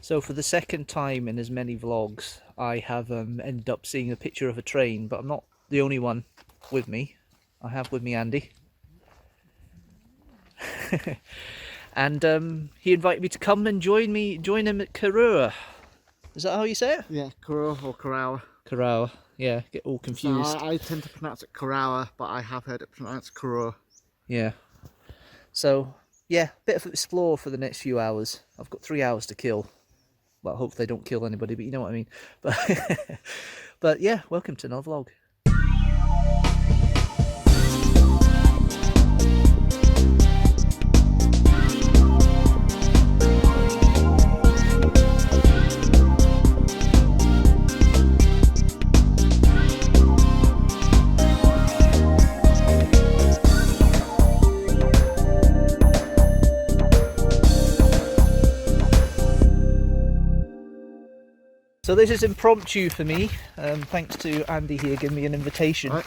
So for the second time in as many vlogs, I have ended up seeing a picture of a train, but I'm not the only one with me. I have with me Andy. And he invited me to come and join him at Corrour. Is that how you say it? Yeah, Corrour or Corrour. Corrour, yeah, get all confused. So I tend to pronounce it Corrour, but I have heard it pronounced Corrour. Yeah. So, yeah, bit of explore for the next few hours. I've got 3 hours to kill. Well, hopefully they don't kill anybody, but you know what I mean. But yeah, welcome to another vlog. So this is impromptu for me, thanks to Andy here giving me an invitation. Right.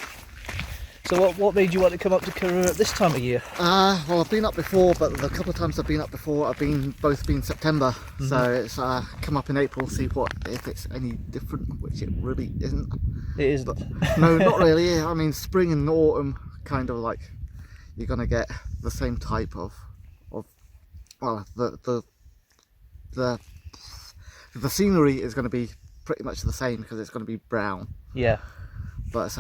So what made you want to come up to Corrour at this time of year? Well, I've been up before, but the couple of times I've been up before, both been September. So it's come up in April, see if it's any different, which it really isn't. It isn't. But, no, not really. I mean, spring and autumn, kind of like you're gonna get the same type of well, the scenery is going to be pretty much the same because it's going to be brown. Yeah. But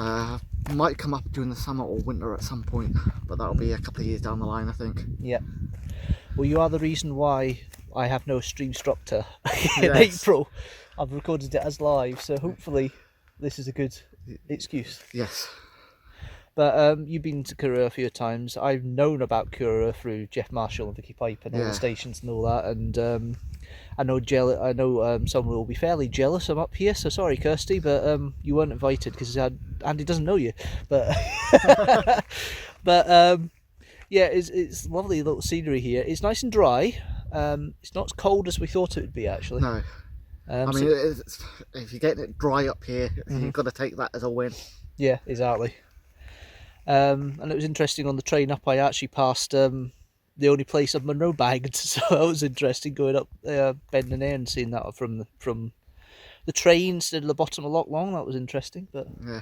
might come up during the summer or winter at some point, but that'll be a couple of years down the line, I think. Yeah. Well, you are the reason why I have no Deanstructor in Yes. April. I've recorded it as live, so hopefully this is a good excuse. Yes. But you've been to Corrour a few times. I've known about Corrour through Jeff Marshall and Vicky Pipe and all the stations and all that, and I know someone will be fairly jealous I'm up here, so sorry Kirsty, but you weren't invited because Andy doesn't know you. But but yeah, it's lovely little scenery here. It's nice and dry. It's not as cold as we thought it would be, actually. No. I mean, if you're getting it dry up here, you've got to take that as a win. Yeah, exactly. And it was interesting on the train up, I actually passed the only place I've Monroe bagged, so that was interesting going up Bendon Air and seeing that from the train instead of the bottom of Loch Long. That was interesting, but yeah.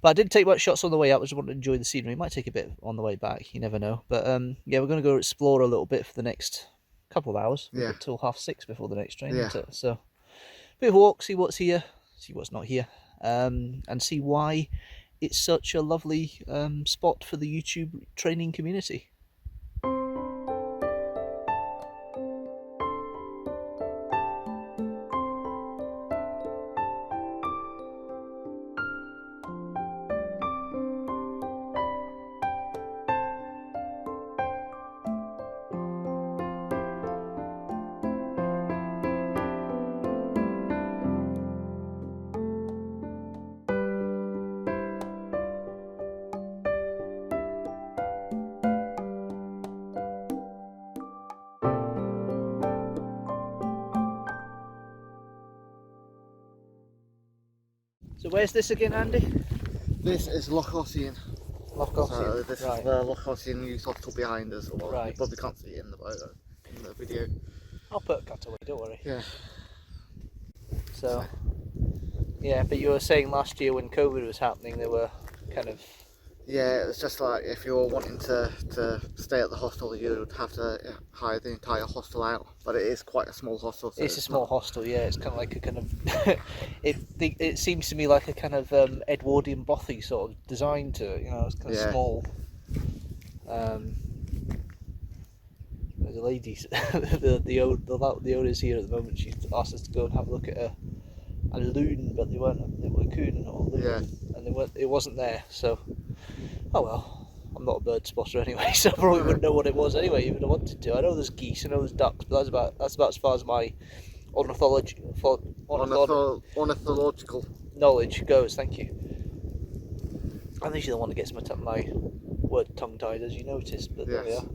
But I didn't take much shots on the way up. I just wanted to enjoy the scenery. Might take a bit on the way back. You never know. But yeah, we're going to go explore a little bit for the next couple of hours. We've got till 6:30 before the next train. Yeah. So bit of a walk, see what's here, see what's not here, and see why it's such a lovely spot for the YouTube training community. So where's this again, Andy? This is Loch Ossian. Loch Ossian. So this is the Loch Ossian Youth Hospital behind us. Right. You probably can't see it in the video. I'll put a cutaway, don't worry. Yeah. So, yeah, but you were saying last year when COVID was happening, they were kind of... Yeah, it's just like if you were wanting to stay at the hostel, you would have to hire the entire hostel out. But it is quite a small hostel. So it's a small hostel, yeah. It's kind of like a kind of... it seems to me like a kind of Edwardian bothy sort of design to it, you know. It's kind of small. There's a lady, the owner's here at the moment. She's asked us to go and have a look at a loon, but they were a coon or loon, and it wasn't there. So, oh well, I'm not a bird spotter anyway, so I probably wouldn't know what it was anyway, even if I wanted to. I know there's geese, I know there's ducks, but that's about as far as my ornithological knowledge goes. Thank you. I'm usually the one that gets my word tongue-tied, as you noticed, but there we are.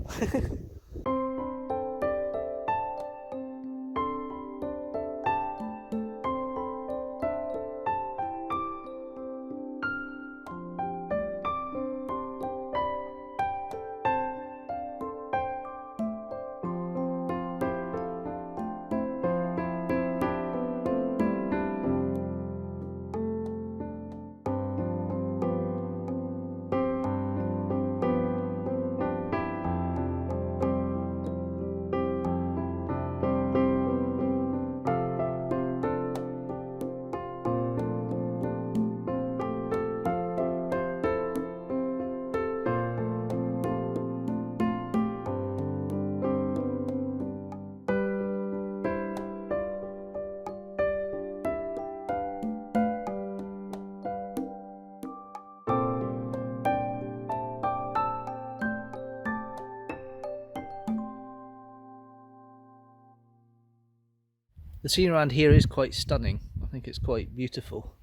The scene around here is quite stunning. I think it's quite beautiful.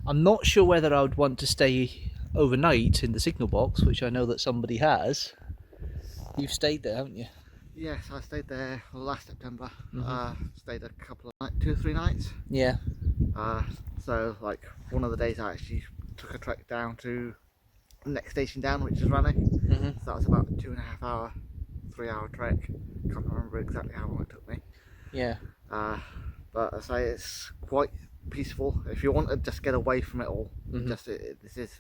I'm not sure whether I would want to stay overnight in the signal box, which I know that somebody has. You've stayed there, haven't you? Yes, I stayed there last September. Stayed a couple of nights, 2 or 3 nights. Yeah. So like one of the days I actually took a trek down to the next station down, which is running. So that was about a 2.5 hour, 3 hour trek. Can't remember exactly how long it took me. Yeah. But I say it's quite peaceful. If you want to just get away from it all, this is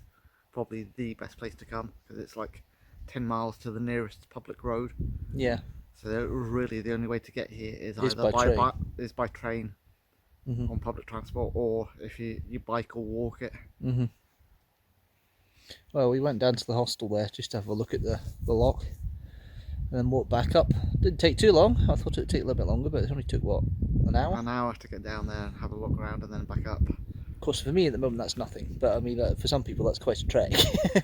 probably the best place to come, because it's like 10 miles to the nearest public road. Yeah. So really the only way to get here is Is either by train. by train on public transport, or if you bike or walk it. Well, we went down to the hostel there just to have a look at the lock, and then walked back up. Didn't take too long. I thought it would take a little bit longer, but it only took, what, an hour? An hour to get down there and have a look around and then back up. Of course, for me at the moment that's nothing, but I mean for some people that's quite a trek.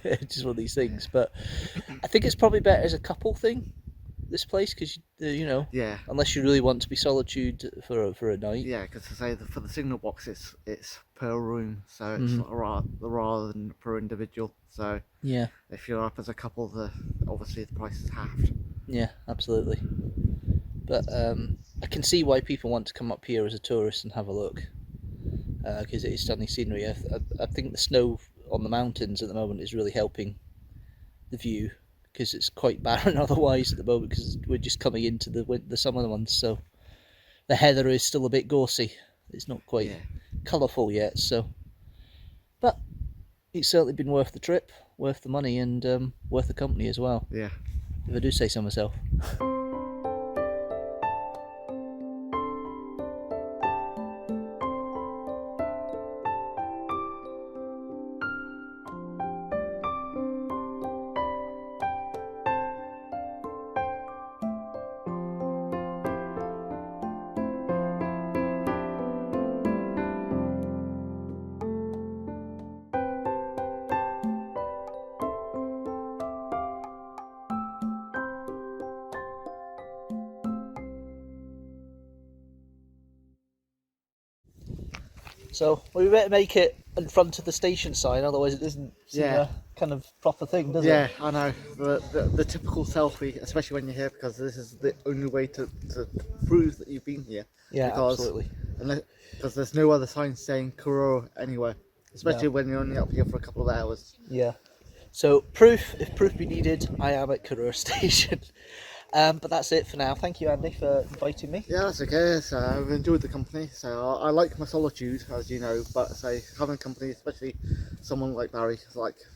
It's just one of these things. But I think it's probably better as a couple thing, this place, because you know, unless you really want to be solitude for a night. Yeah, because for the signal box it's per room, so it's rather than per individual. So yeah, if you're up as a couple, obviously the price is halved. Yeah, absolutely. But I can see why people want to come up here as a tourist and have a look, because it is stunning scenery. I think the snow on the mountains at the moment is really helping the view, because it's quite barren otherwise at the moment, because we're just coming into the summer months, so the heather is still a bit gorsy. It's not quite colourful yet, so. But it's certainly been worth the trip, worth the money, and worth the company as well. Yeah. If I do say so myself. So we better make it in front of the station sign, otherwise it doesn't seem a kind of proper thing, does it? Yeah, I know. The typical selfie, especially when you're here, because this is the only way to prove that you've been here. Yeah, absolutely. Because there's no other sign saying Corrour anywhere, especially when you're only up here for a couple of hours. Yeah. So if proof be needed, I am at Corrour station. But that's it for now. Thank you, Andy, for inviting me. Yeah, that's okay. So I've enjoyed the company. So I like my solitude, as you know, but having company, especially someone like Barry,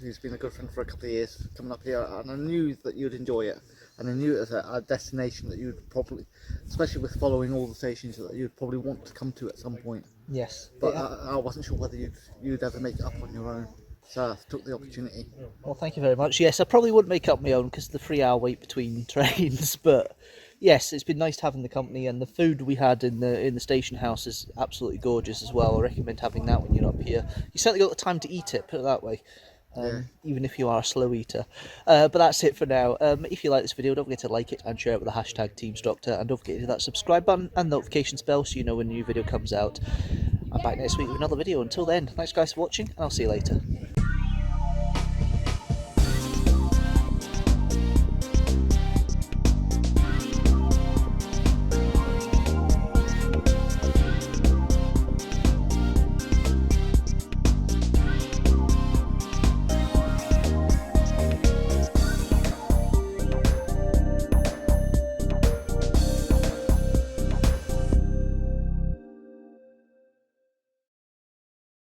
who's been a good friend for a couple of years, coming up here, and I knew that you'd enjoy it, and I knew it was a destination that you'd probably, especially with following all the stations, that you'd probably want to come to at some point. Yes. But I wasn't sure whether you'd ever make it up on your own. So I took the opportunity. Well, thank you very much. Yes, I probably wouldn't make up my own because of the 3 hour wait between trains. But yes, it's been nice having the company, and the food we had in the station house is absolutely gorgeous as well. I recommend having that when you're up here. You certainly got the time to eat it, put it that way. Even if you are a slow eater. But that's it for now. If you like this video, don't forget to like it and share it with the hashtag teamstructor, and don't forget to hit that subscribe button and notifications bell so you know when a new video comes out. I'm back next week with another video. Until then, thanks guys for watching, and I'll see you later.